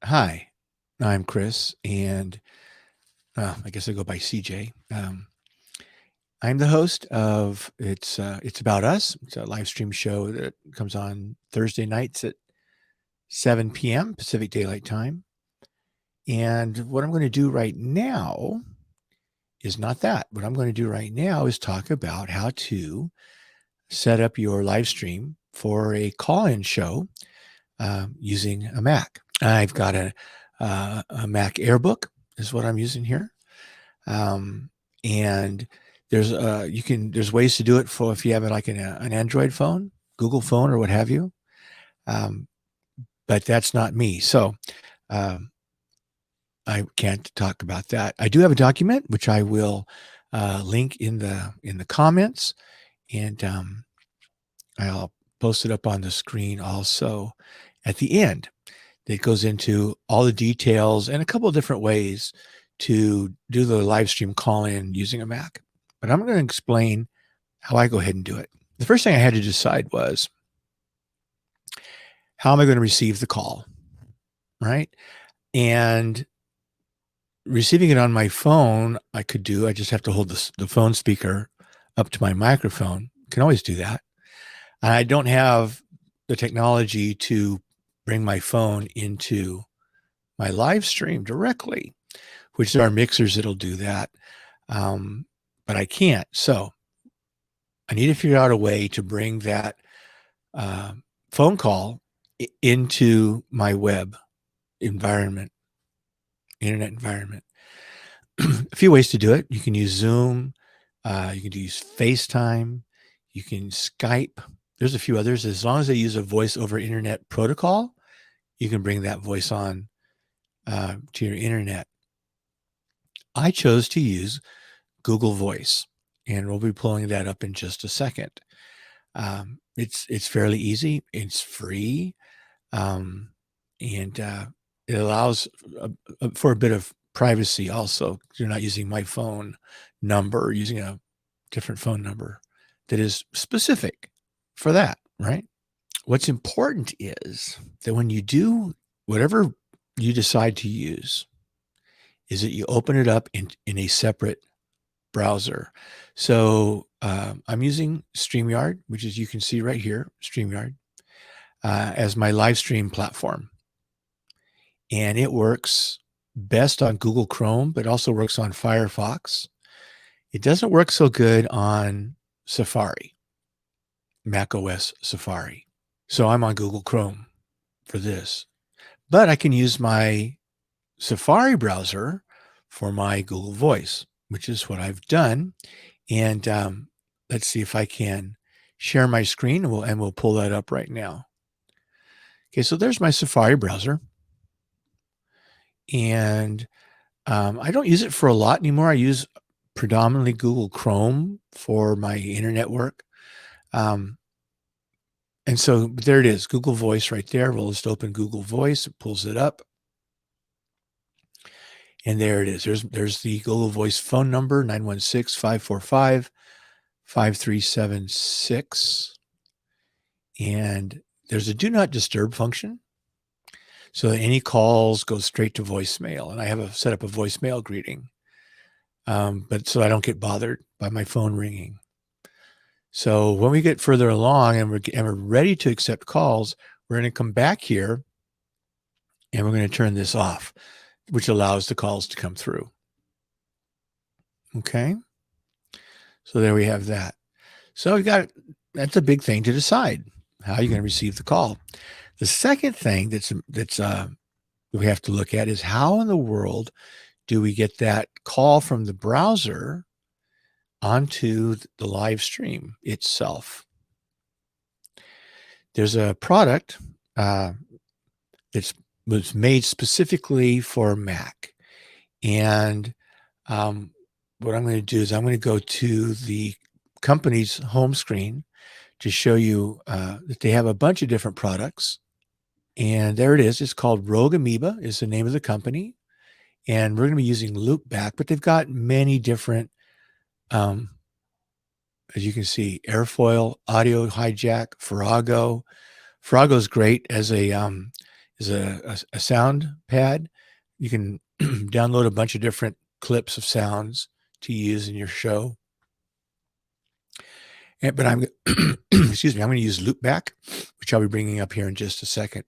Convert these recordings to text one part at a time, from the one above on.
Hi, I'm Chris, and I guess I go by CJ. I'm the host of It's About Us. It's a live stream show that comes on Thursday nights at 7 p.m. Pacific Daylight Time. And what I'm going to do right now is not that. What I'm going to do right now is talk about how to set up your live stream for a call-in show using a Mac. I've got a Mac Airbook is what I'm using here. And there's there's ways to do it for if you have like an Android phone, Google phone, or what have you. But that's not me. So um, I can't talk about that. I do have a document which I will link in the comments, and I'll post it up on the screen also at the end. That goes into all the details and a couple of different ways to do the live stream call in using a Mac. But I'm going to explain how I go ahead and do it. The first thing I had to decide was, how am I going to receive the call? Right. And receiving it on my phone, I just have to hold the phone speaker up to my microphone. Can always do that. I don't have the technology to bring my phone into my live stream directly, which there are mixers that'll do that. But I can't. So I need to figure out a way to bring that phone call into my web environment, internet environment. A few ways to do it. You can use Zoom. You can use FaceTime. You can Skype. There's a few others. As long as they use a voice over internet protocol, you can bring that voice on to your internet. I chose to use Google Voice, and we'll be pulling that up in just a second. It's fairly easy. It's free, and it allows for a bit of privacy. Also, you're not using my phone number, using a different phone number that is specific for that. Right. What's important is that when you do whatever you decide to use, is that you open it up in a separate browser. So I'm using StreamYard, which is, you can see right here, StreamYard, as my live stream platform. And it works best on Google Chrome, but also works on Firefox. It doesn't work so good on Safari, Mac OS Safari. So I'm on Google Chrome for this. But I can use my Safari browser for my Google Voice, which is what I've done. And let's see if I can share my screen, and we'll pull that up right now. Okay, so there's my Safari browser. And I don't use it for a lot anymore. I use predominantly Google Chrome for my internet work. And so there it is, Google Voice right there. We'll just open Google Voice. It pulls it up. And there it is. There's the Google Voice phone number, 916-545-5376. And there's a do not disturb function. So that any calls go straight to voicemail. And I have set up a voicemail greeting, but so I don't get bothered by my phone ringing. So when we get further along and we're ready to accept calls, we're going to come back here and we're going to turn this off, which allows the calls to come through. Okay. So there we have that. So that's a big thing to decide, how you're going to receive the call. The second thing that's we have to look at is, how in the world do we get that call from the browser onto the live stream itself? There's a product that was made specifically for Mac. And what I'm going to do is I'm going to go to the company's home screen to show you that they have a bunch of different products. And there it is. It's called Rogue Amoeba is the name of the company. And we're going to be using Loopback, but they've got many different, as you can see, airfoil, audio hijack, Farrago. Farrago is great as a is a sound pad. You can download a bunch of different clips of sounds to use in your show. But I'm, excuse me, I'm going to use Loopback, which I'll be bringing up here in just a second.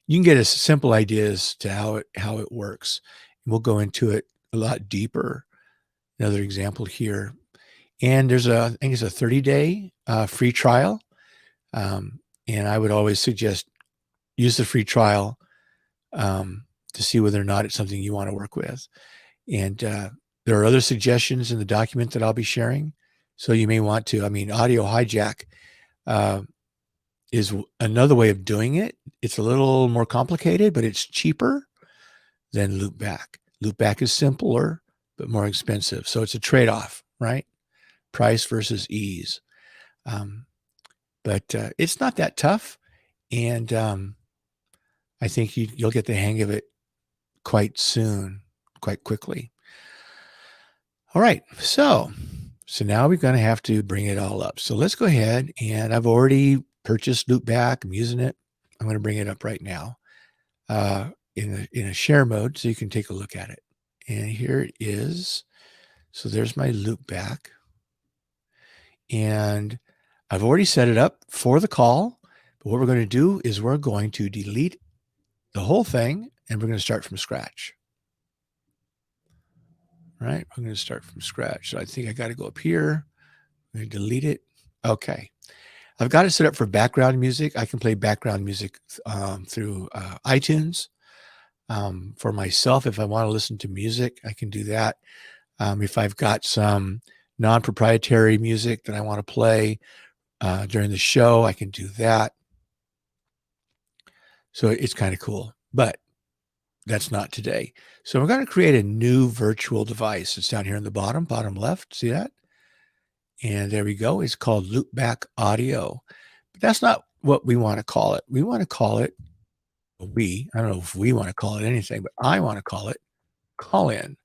You can get a simple idea as to how it works. And we'll go into it a lot deeper. Another example here. And there's I think it's a 30-day free trial. And I would always suggest use the free trial to see whether or not it's something you want to work with. And there are other suggestions in the document that I'll be sharing. So you may want to, Audio Hijack is another way of doing it. It's a little more complicated, but it's cheaper than Loopback. Loopback is simpler, but more expensive. So it's a trade-off, right? Price versus ease. But it's not that tough. And I think you'll get the hang of it quite soon, quite quickly. All right. So now we're going to have to bring it all up. So let's go ahead, and I've already purchased Loopback. I'm using it. I'm going to bring it up right now in a share mode so you can take a look at it. And here it is. So there's my Loopback. And I've already set it up for the call. But what we're going to do is we're going to delete the whole thing, and we're going to start from scratch. All right, I'm going to start from scratch. So I think I got to go up here. I'm going to delete it. Okay. I've got it set up for background music. I can play background music through iTunes. For myself, if I want to listen to music, I can do that. If I've got some non-proprietary music that I want to play during the show, I can do that. So it's kind of cool, but that's not today. So we're going to create a new virtual device. It's down here in the bottom left. See that? And there we go. It's called Loopback Audio. But that's not what we want to call it. We want to call it, I don't know if we want to call it anything, but I want to call it Call-In.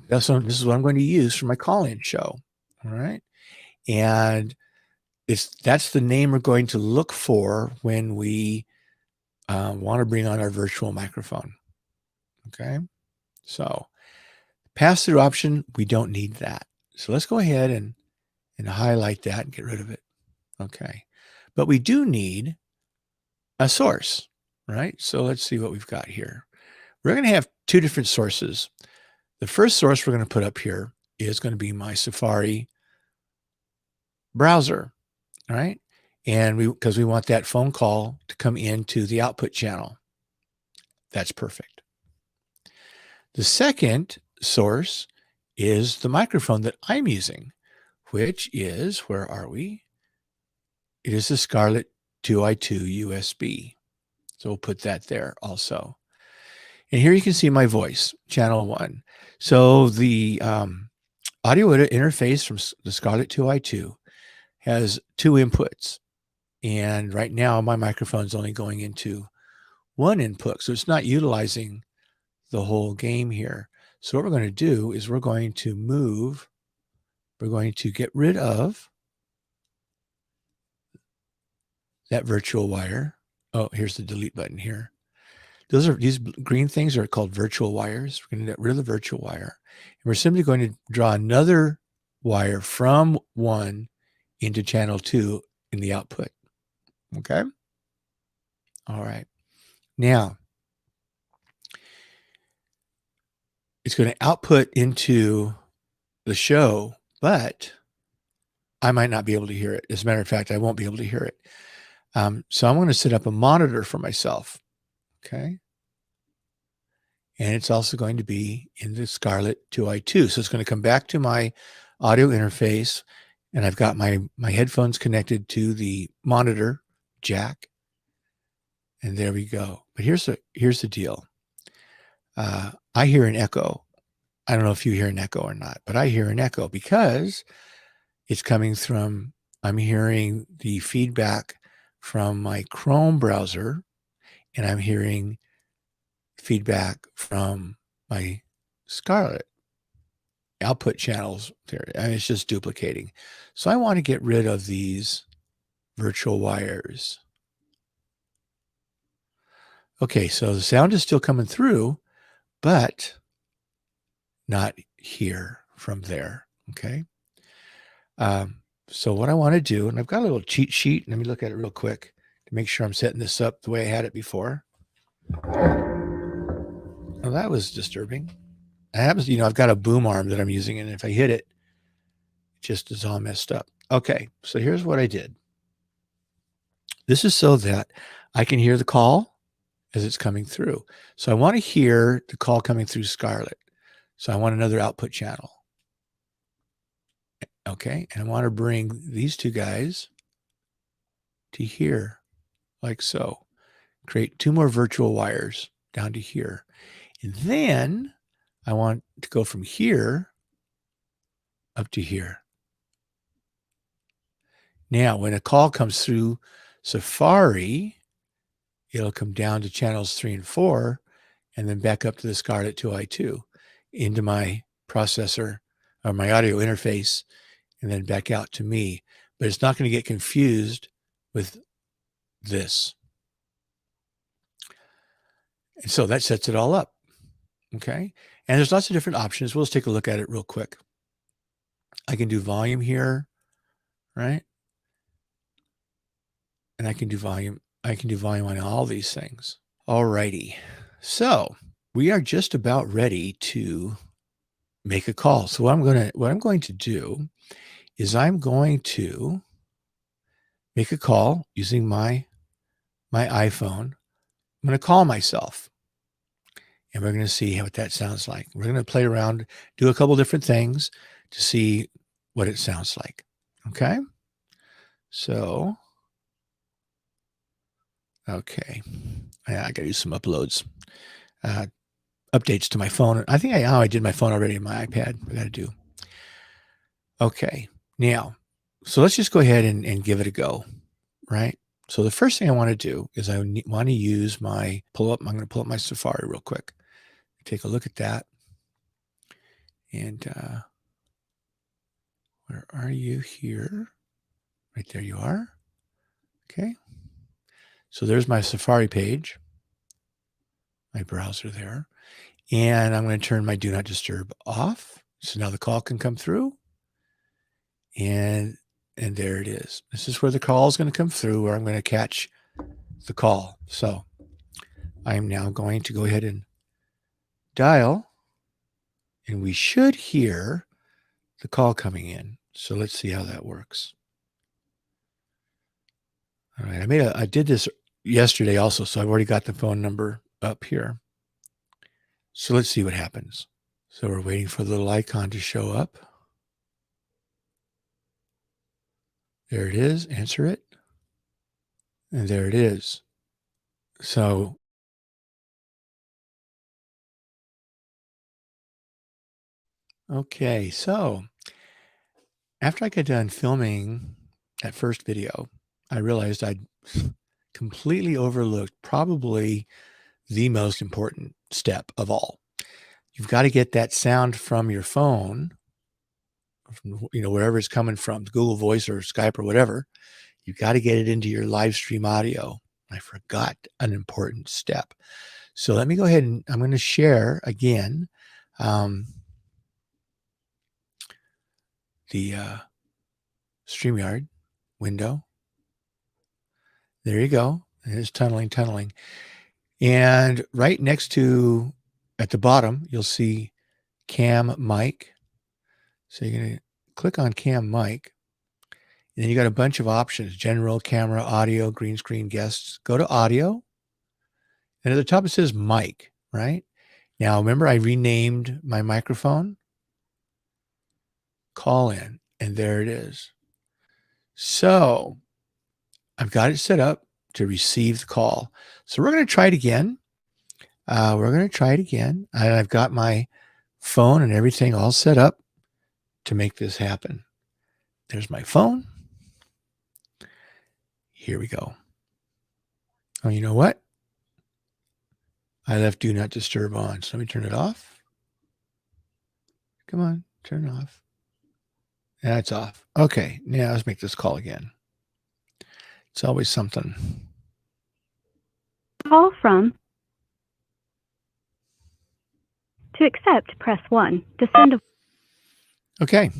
This is what I'm going to use for my call-in show. All right. And that's the name we're going to look for when we want to bring on our virtual microphone. Okay. So pass-through option, we don't need that. So let's go ahead and highlight that and get rid of it. Okay. But we do need a source, right? So let's see what we've got here. We're going to have two different sources. The first source we're going to put up here is going to be my Safari browser, right? And because we want that phone call to come into the output channel. That's perfect. The second source is the microphone that I'm using, which is, where are we? It is the Scarlett 2i2 USB. So we'll put that there also. And here you can see my voice, channel 1. So the audio interface from the Scarlett 2i2 has two inputs. And right now my microphone's only going into one input. So it's not utilizing the whole game here. So what we're going to do is we're going to get rid of that virtual wire. Oh, here's the delete button here. These green things are called virtual wires. We're going to get rid of the virtual wire. And we're simply going to draw another wire from 1 into channel 2 in the output. Okay? All right. Now, it's going to output into the show, but I might not be able to hear it. As a matter of fact, I won't be able to hear it. So I'm going to set up a monitor for myself. Okay. And it's also going to be in the Scarlett 2i2. So it's going to come back to my audio interface, and I've got my headphones connected to the monitor jack. And there we go. But here's the deal. I hear an echo. I don't know if you hear an echo or not, but I hear an echo because it's coming from, I'm hearing the feedback from my Chrome browser, and I'm hearing feedback from my Scarlett output channels there. And it's just duplicating. So I want to get rid of these virtual wires. Okay, so the sound is still coming through, but not here from there. Okay. So what I want to do, and I've got a little cheat sheet. Let me look at it real quick to make sure I'm setting this up the way I had it before. Well, that was disturbing. It happens, I've got a boom arm that I'm using, and if I hit it, it just is all messed up. Okay, so here's what I did. This is so that I can hear the call as it's coming through. So I want to hear the call coming through Scarlett. So I want another output channel. Okay, and I want to bring these two guys to here, like so. Create two more virtual wires down to here. And then I want to go from here up to here. Now, when a call comes through Safari, it'll come down to channels 3 and 4, and then back up to the Scarlett 2i2 into my processor or my audio interface, and then back out to me. But it's not going to get confused with this. And so that sets it all up. Okay. And there's lots of different options. We'll just take a look at it real quick. I can do volume here, right? And I can do volume. I can do volume on all these things. All righty. So we are just about ready to make a call. So what I'm going to do is I'm going to make a call using my iPhone. I'm going to call myself, and we're going to see what that sounds like. We're going to play around, do a couple different things to see what it sounds like. Okay. So, okay. I got to do some uploads, updates to my phone. I think I did my phone already in my iPad. I got to do. Okay. Now, so let's just go ahead and give it a go, right? So the first thing I want to do is I want to use I'm going to pull up my Safari real quick. Take a look at that. And where are you here? Right there you are. Okay. So there's my Safari page, my browser there. And I'm going to turn my Do Not Disturb off. So now the call can come through. And there it is. This is where the call is going to come through, where I'm going to catch the call. So I'm now going to go ahead and dial, and we should hear the call coming in. So let's see how that works. All right, I did this yesterday also, so I've already got the phone number up here. So let's see what happens. So we're waiting for the little icon to show up. There it is. Answer it. And there it is. So okay, so after I got done filming that first video, I realized I'd completely overlooked probably the most important step of all. You've got to get that sound from your phone, from, wherever it's coming from, Google Voice or Skype or whatever. You've got to get it into your live stream audio. I forgot an important step. So let me go ahead and I'm going to share again the StreamYard window. There you go. It's tunneling. And right next to, at the bottom, you'll see Cam Mic. So you're going to click on Cam Mic. And then you got a bunch of options: general, camera, audio, green screen, guests. Go to audio. And at the top it says mic, right? Now, remember I renamed my microphone? Call in. And there it is. So I've got it set up to receive the call. So we're going to try it again. I've got my phone and everything all set up to make this happen. There's my phone. Here we go. Oh, you know what? I left Do Not Disturb on. So let me turn it off. Come on, turn it off. That's off. Okay, now let's make this call again. It's always something. Call from To accept, press 1. To send a... Okay,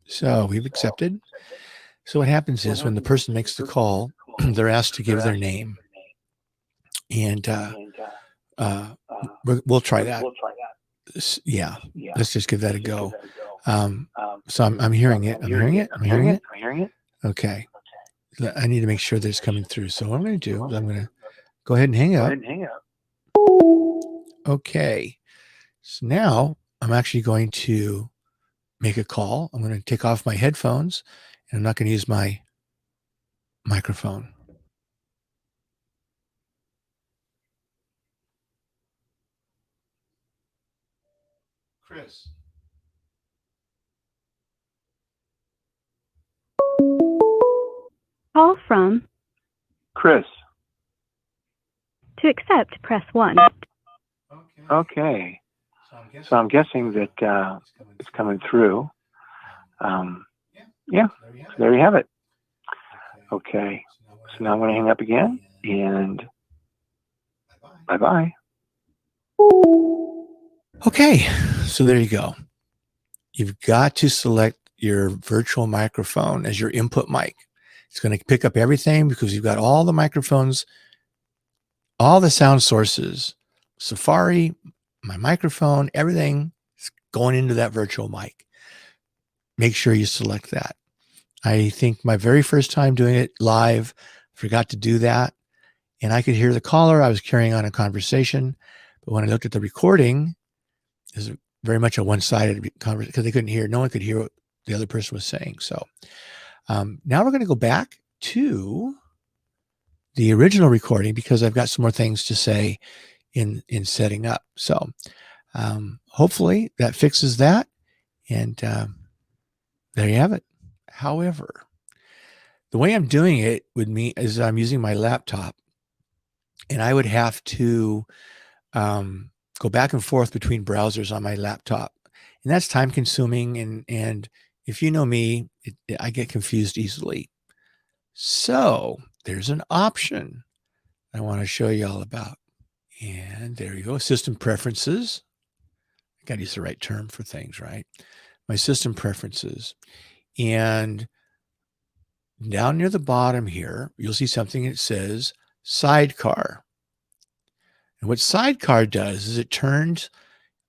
so we've accepted. So what happens is when the person makes the call, they're asked to give their name. And we'll try that. Yeah, let's just give that a go. So I'm hearing it. I'm hearing it. I'm hearing it. Okay. I need to make sure that it's coming through. So what I'm going to do is I'm going to go ahead and hang up. Okay. So now I'm actually going to make a call. I'm going to take off my headphones and I'm not going to use my microphone. Chris. Call from... Chris. To accept, press 1. Okay. So I'm guessing that it's coming through. Yeah, so there you have it. Okay. So now I'm going to hang up again and bye-bye. Okay, so there you go. You've got to select your virtual microphone as your input mic. It's going to pick up everything because you've got all the microphones, all the sound sources, Safari, my microphone, everything is going into that virtual mic. Make sure you select that. I think my very first time doing it live, forgot to do that. And I could hear the caller. I was carrying on a conversation. But when I looked at the recording, it was very much a one-sided conversation because they couldn't hear. No one could hear what the other person was saying. So now we're going to go back to the original recording because I've got some more things to say in setting up. So hopefully that fixes that. And there you have it. However, the way I'm doing it with me is I'm using my laptop and I would have to go back and forth between browsers on my laptop. And that's time consuming. And if you know me, I get confused easily. So there's an option I want to show you all about. And there you go. System preferences. I got to use the right term for things, right? My system preferences. And down near the bottom here, you'll see something that says Sidecar. And what Sidecar does is it turns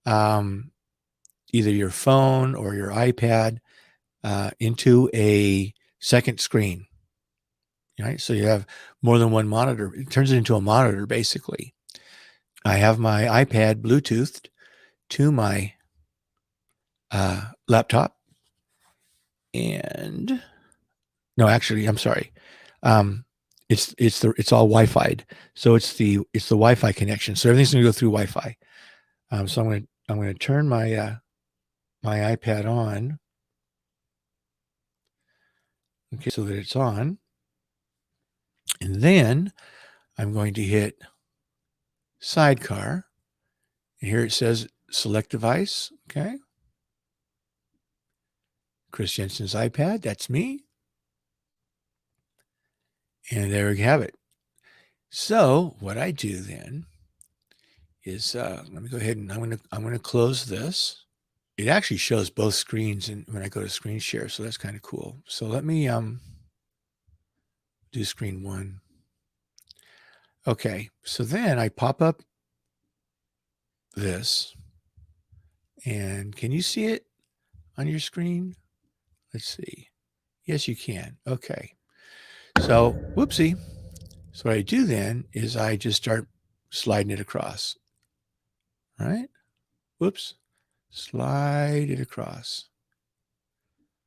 either your phone or your iPad into a second screen. Right? So you have more than one monitor. It turns it into a monitor, basically. I have my iPad Bluetoothed to my laptop. And no, actually, I'm sorry. It's all Wi-Fi'd. So it's the Wi-Fi connection. So everything's gonna go through Wi-Fi. So I'm gonna turn my my iPad on. Okay, so that it's on. And then I'm going to hit Sidecar. And here it says select device. Okay. Chris Jensen's iPad. That's me. And there we have it. So what I do then is let me go ahead and I'm gonna close this. It actually shows both screens and when I go to screen share, so that's kind of cool. So let me do screen one. Okay, so then I pop up this, and can you see it on your screen? Let's see. Yes, you can. Okay. So whoopsie. So what I do then is I just start sliding it across. All right. Whoops. Slide it across.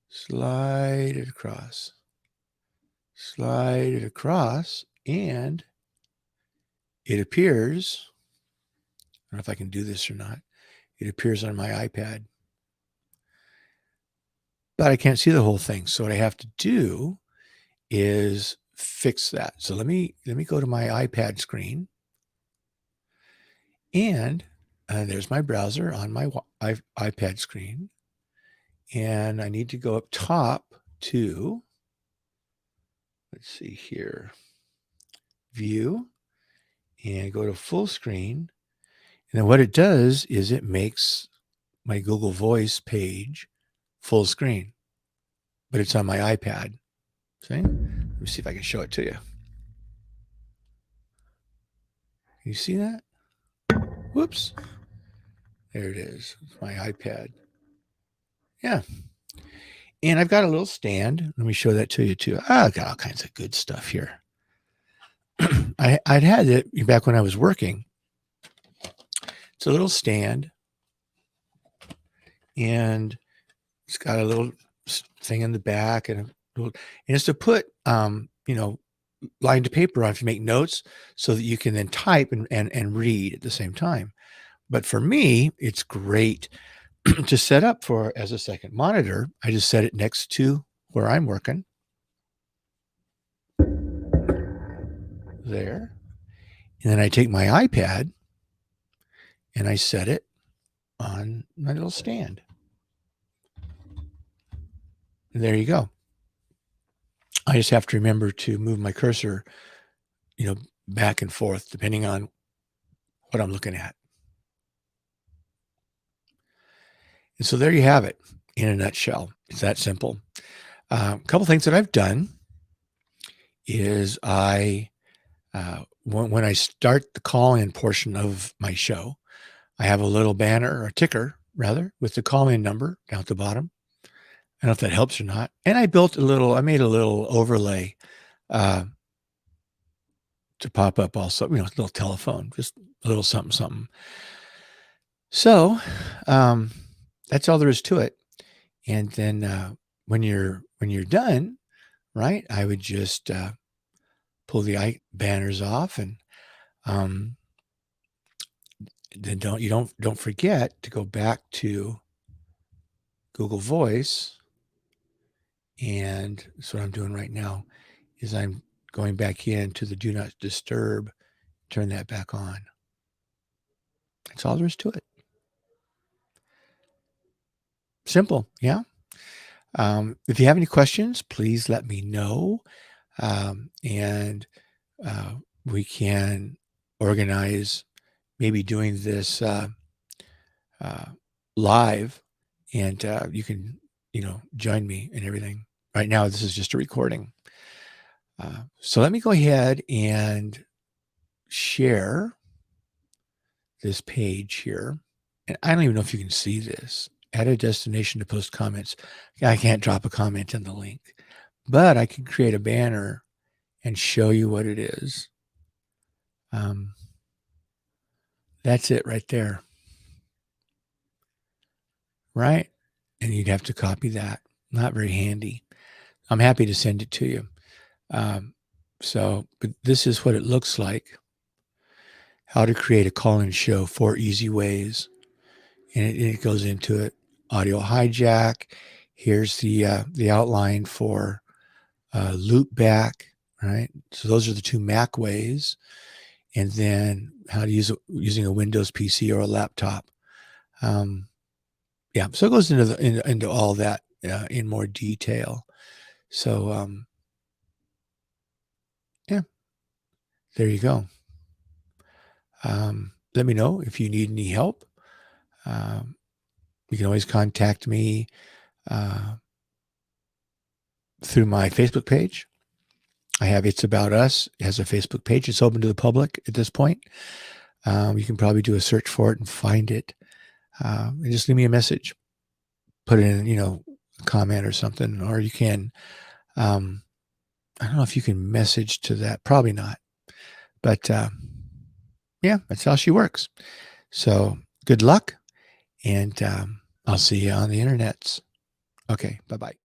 Slide it across. Slide it across, and it appears, I don't know if I can do this or not, it appears on my iPad. But I can't see the whole thing. So what I have to do is fix that. So let me go to my iPad screen. And there's my browser on my iPad screen. And I need to go up top to, let's see here, view, and go to full screen. And then what it does is it makes my Google Voice page full screen, but it's on my iPad. See? Let me see if I can show it to you. You see that? Whoops. There it is. It's my iPad. Yeah. And I've got a little stand. Let me show that to you too. I've got all kinds of good stuff here. I'd had it back when I was working. It's a little stand. And it's got a little thing in the back and it's to put, lined paper on to make notes so that you can then type and read at the same time. But for me, it's great to set up for as a second monitor. I just set it next to where I'm working. There. And then I take my iPad and I set it on my little stand. And there you go. I just have to remember to move my cursor, back and forth, depending on what I'm looking at. And so there you have it in a nutshell. It's that simple. A couple things that I've done is when I start the call-in portion of my show, I have a little banner or ticker rather with the call-in number down at the bottom. I don't know if that helps or not. And I made a little overlay to pop up also, a little telephone, just a little something. So that's all there is to it. And then when you're done, right, I would just pull the banners off and then don't forget to go back to Google Voice. And that's what I'm doing right now is I'm going back into the do not disturb, turn that back on. That's all there is to it. Simple. Yeah. If you have any questions, please let me know. And we can organize maybe doing this live and you can, join me and everything. Right now, this is just a recording. So let me go ahead and share this page here. And I don't even know if you can see this. Add a destination to post comments. I can't drop a comment in the link, but I can create a banner and show you what it is. That's it right there. Right? And you'd have to copy that. Not very handy. I'm happy to send it to you. But this is what it looks like. How to create a call-in show, 4 easy ways. And it goes into it. Audio hijack. Here's the outline for Loopback, right? So those are the 2 Mac ways. And then how to use it using a Windows PC or a laptop. So it goes into all that in more detail. So there you go. Let me know if you need any help. You can always contact me through my Facebook page. I have It's About Us. It has a Facebook page. It's open to the public at this point. You can probably do a search for it and find it. And just leave me a message. Put it in, a comment or something. Or you can, I don't know if you can message to that. Probably not. But that's how she works. So good luck. And I'll see you on the internets. Okay, bye-bye.